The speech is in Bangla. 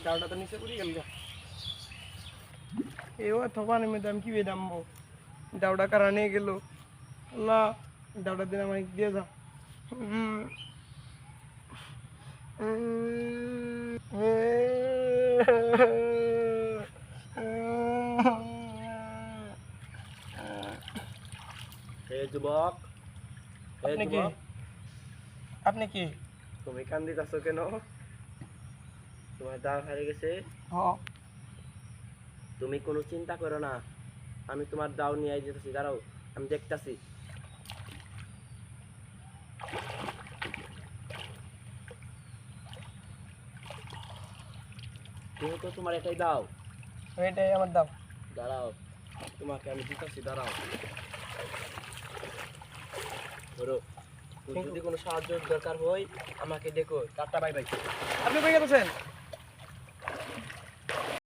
দাওটা তো নিচে পড়ে গেল গা এও থবানে মে দাম কি বেদামবো দাওটা কারা নিয়ে গেল আল্লাহ দাওটা দিন আমাকে দিয়ে দাও হে যুবক, হে আপনি কি যুবক, আপনি কি তুমি কান্দিতেছো কেন? তোমার দাও হারিয়ে গেছে। হ্যাঁ তুমি কোনো চিন্তা করো না, আমি তোমার দাও নিয়ে যেতেছি। দাঁড়াও, আমি দেখতাছি। যেহেতু তোমার এটাই দাও, এটাই আমার দাম দাঁড়াও, তোমাকে আমি দিতেছি। দাঁড়াও, ধরো। যদি কোনো সাহায্য দরকার হয় আমাকে দেখো। Tata, bye bye. আপনি কই গেছেন